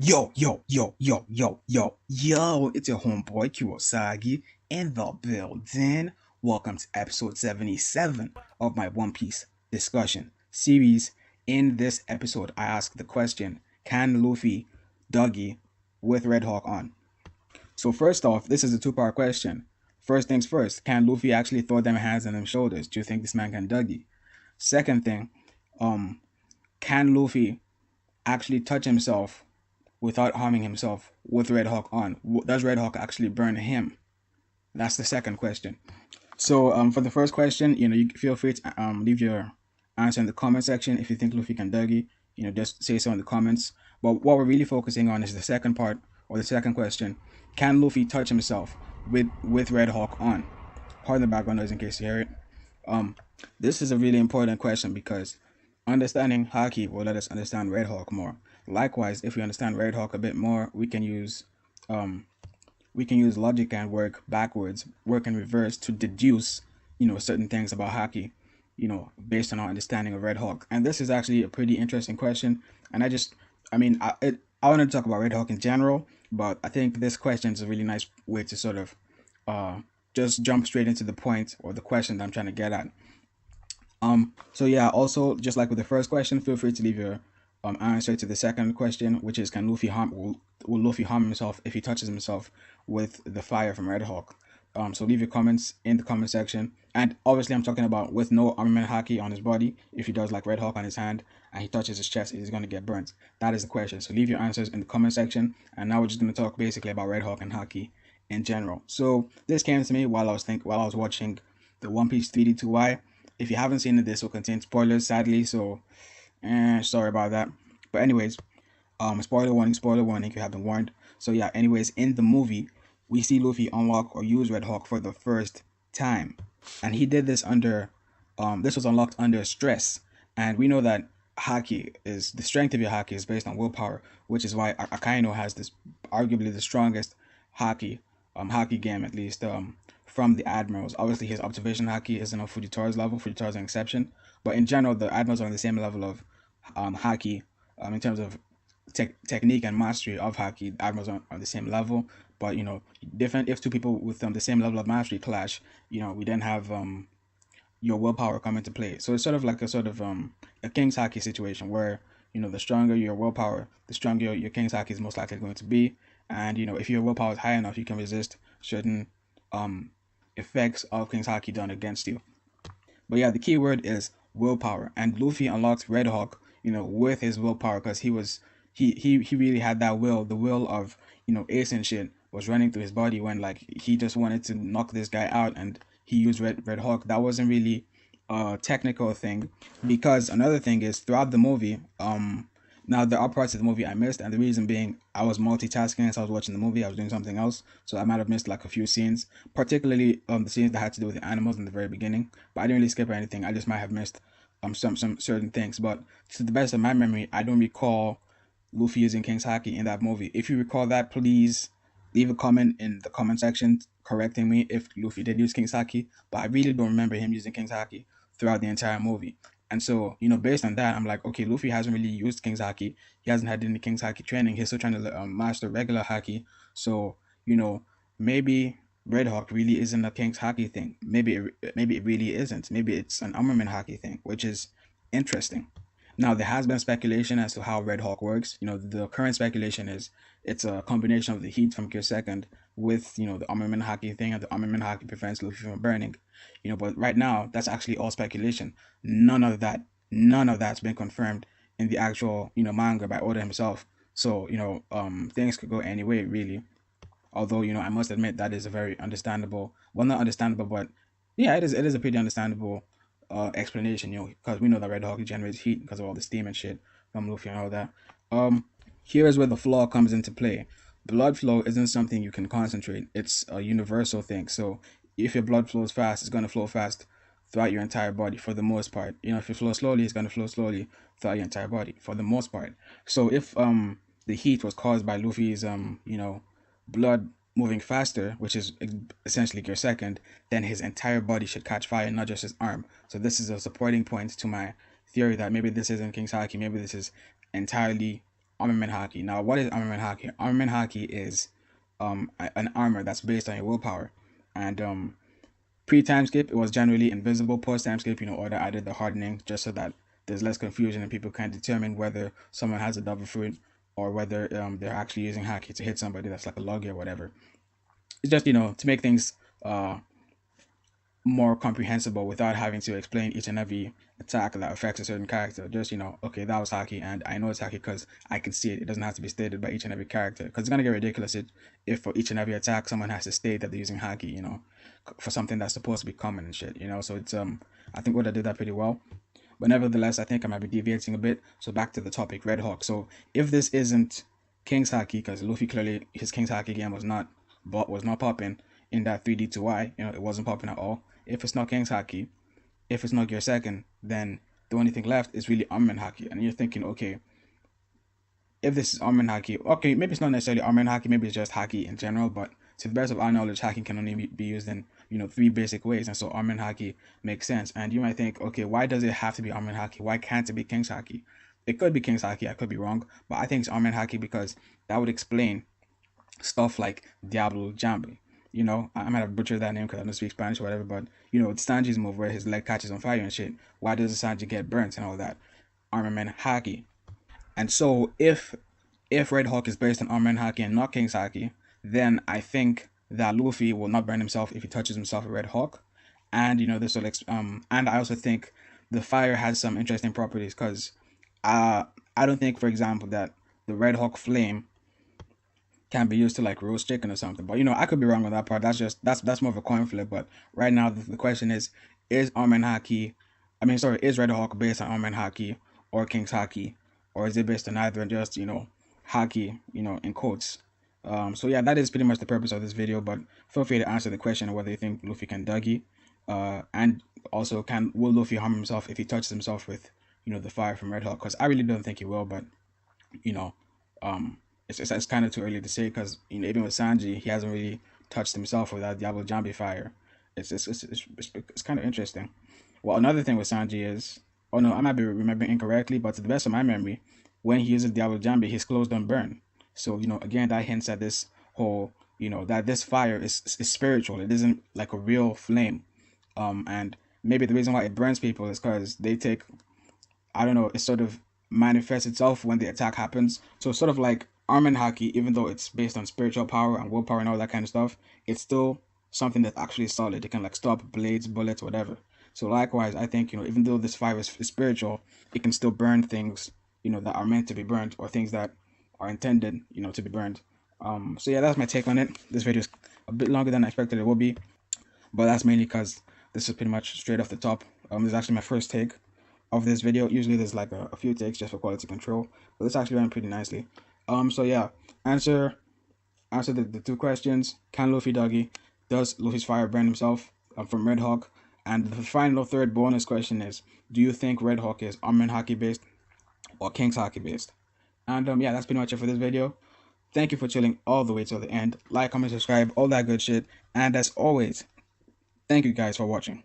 Yo, it's your homeboy Kurosagi in the building. Welcome to episode 77 of my One Piece discussion series. In this episode, I ask the question: can Luffy dougie with Red Hawk on? So, first off, this is a two-part question. First things first, can Luffy actually throw them hands and them shoulders? Do you think this man can dougie? Second thing, um, can Luffy actually touch himself without harming himself with Red Hawk on? Does Red Hawk actually burn him? That's the second question. So for the first question, you feel free to leave your answer in the comment section. If you think Luffy can dougie, just say so in the comments. But what we're really focusing on is the second part, or the second question: can Luffy touch himself with Red Hawk on? Pardon the background noise in case you hear it. Um, this is a really important question because understanding Haki will let us understand Red Hawk more. Likewise, if we understand Red Hawk a bit more, um, we can use logic and work backwards, work in reverse to deduce, certain things about Haki, based on our understanding of Red Hawk. And this is actually a pretty interesting question. And I want to talk about Red Hawk in general, but I think this question is a really nice way to sort of uh, just jump straight into the point or the question that I'm trying to get at. So yeah, also just like with the first question, feel free to leave your answer to the second question, which is can Luffy harm will Luffy harm himself if he touches himself with the fire from Red Hawk? So leave your comments in the comment section. And obviously I'm talking about with no armament haki on his body. If he does like Red Hawk on his hand and he touches his chest, he's gonna get burnt. That is the question. So leave your answers in the comment section. And now we're just gonna talk basically about Red Hawk and haki in general. So this came to me while I was watching the One Piece 3D2Y. If you haven't seen it, this will contain spoilers, sadly. So, sorry about that. But anyways, spoiler warning. If you haven't warned. So yeah. Anyways, in the movie, we see Luffy unlock or use Red Hawk for the first time, and he did this under, this was unlocked under stress, and we know that haki is the strength of your haki is based on willpower, which is why Akainu has this arguably the strongest haki, haki game at least, from the admirals. Obviously, his observation haki isn't on Fujitaro's level. Fujitaro's an exception, but in general, the admirals are on the same level of haki, in terms of technique and mastery of haki. The admirals are on the same level, but different. If two people with the same level of mastery clash, we then have your willpower come into play. So it's sort of like a king's haki situation where the stronger your willpower, the stronger your king's haki is most likely going to be. And if your willpower is high enough, you can resist certain um effects of king's haki done against you. But yeah, the key word is willpower. And Luffy unlocked Red Hawk, with his willpower because he really had that will, the will of Ace and shit was running through his body when like he just wanted to knock this guy out, and he used Red Hawk. That wasn't really a technical thing, because another thing is throughout the movie, now there are parts of the movie I missed, and the reason being I was multitasking as I was watching the movie. I was doing something else, so I might have missed like a few scenes, particularly the scenes that had to do with the animals in the very beginning. But I didn't really skip or anything. I just might have missed some certain things. But to the best of my memory, I don't recall Luffy using King's Haki in that movie. If you recall that, please leave a comment in the comment section correcting me if Luffy did use King's Haki. But I really don't remember him using King's Haki throughout the entire movie. And so, based on that, I'm like, okay, Luffy hasn't really used King's Haki. He hasn't had any King's Haki training. He's still trying to master regular Haki. So, maybe Red Hawk really isn't a King's Haki thing. Maybe it really isn't. Maybe it's an armament Haki thing, which is interesting. Now, there has been speculation as to how Red Hawk works. The current speculation is it's a combination of the heat from Gear Second with, the armament haki thing, and the armament haki prevents Luffy from burning. But right now, that's actually all speculation. None of that's been confirmed in the actual, manga by Oda himself. So, things could go any way, really. Although, I must admit that is a very understandable, well, not understandable, but yeah, it is a pretty understandable explanation, because we know that Red Hawk generates heat because of all the steam and shit from Luffy and all that. Here is where the flaw comes into play. Blood flow isn't something you can concentrate. It's a universal thing. So if your blood flows fast, it's gonna flow fast throughout your entire body for the most part. If you flow slowly, it's gonna flow slowly throughout your entire body for the most part. So if the heat was caused by Luffy's blood moving faster, which is essentially your second, then his entire body should catch fire, not just his arm. So this is a supporting point to my theory that maybe this isn't King's Haki, maybe this is entirely armament haki. Now, what is armament haki? Armament haki is an armor that's based on your willpower, and pre-time skip it was generally invisible. Post-time skip, Oda added the hardening just so that there's less confusion and people can determine whether someone has a double fruit or whether they're actually using haki to hit somebody that's like a logi or whatever. It's just to make things more comprehensible without having to explain each and every attack that affects a certain character. Just okay, that was haki, and I know it's haki because I can see it. It doesn't have to be stated by each and every character, because it's gonna get ridiculous if for each and every attack someone has to state that they're using haki, for something that's supposed to be common and shit. So it's I think Oda did that pretty well. But nevertheless, I think I might be deviating a bit. So back to the topic, Red Hawk. So if this isn't King's haki, because Luffy clearly his King's haki game was not popping in that 3D to Y, it wasn't popping at all. If it's not King's haki, if it's not Gear Second, then the only thing left is really armament haki. And you're thinking, okay, if this is armament haki, okay, maybe it's not necessarily armament haki, maybe it's just haki in general, but to the best of our knowledge, haki can only be used in, 3 basic ways, and so armament haki makes sense. And you might think, okay, why does it have to be armament haki? Why can't it be King's haki? It could be King's haki, I could be wrong, but I think it's armament haki because that would explain stuff like Diablo Jambi. I might have butchered that name because I don't speak Spanish or whatever, but it's Sanji's move where his leg catches on fire and shit. Why does Sanji get burnt and all that? Armament haki. And so if Red Hawk is based on armament haki and not King's haki, then I think that Luffy will not burn himself if he touches himself with Red Hawk. And this will and I also think the fire has some interesting properties, because I don't think, for example, that the Red Hawk flame can be used to like roast chicken or something. But I could be wrong on that part. That's more of a coin flip. But right now the question is armament haki, is Red Hawk based on armament haki or King's haki, or is it based on either and just haki in quotes? So yeah, that is pretty much the purpose of this video. But feel free to answer the question of whether you think Luffy can dougie, and also will Luffy harm himself if he touches himself with the fire from Red Hawk? Because I really don't think he will, but it's kind of too early to say, because even with Sanji, he hasn't really touched himself with that Diablo Jambi fire. It's kind of interesting. Well, another thing with Sanji is, oh no, I might be remembering incorrectly, but to the best of my memory, when he uses Diablo Jambi, his clothes don't burn. So again, that hints at this whole that this fire is spiritual. It isn't like a real flame. And maybe the reason why it burns people is because they take, I don't know, it sort of manifests itself when the attack happens. So it's sort of like armament haki, even though it's based on spiritual power and willpower and all that kind of stuff, it's still something that's actually solid. It can like stop blades, bullets, whatever. So likewise, I think even though this fire is spiritual, it can still burn things that are meant to be burned, or things that are intended to be burned. So yeah, that's my take on it. This video is a bit longer than I expected it would be, but that's mainly because this is pretty much straight off the top. This is actually my first take of this video. Usually there's like a few takes just for quality control, but this actually went pretty nicely. So yeah, answer the 2 questions. Can Luffy dougie? Does Luffy's fire burn himself from Red Hawk? And the final 3rd bonus question is, do you think Red Hawk is armament haki based or King's haki based? And yeah, that's pretty much it for this video. Thank you for chilling all the way till the end. Like, comment, subscribe, all that good shit. And as always, thank you guys for watching.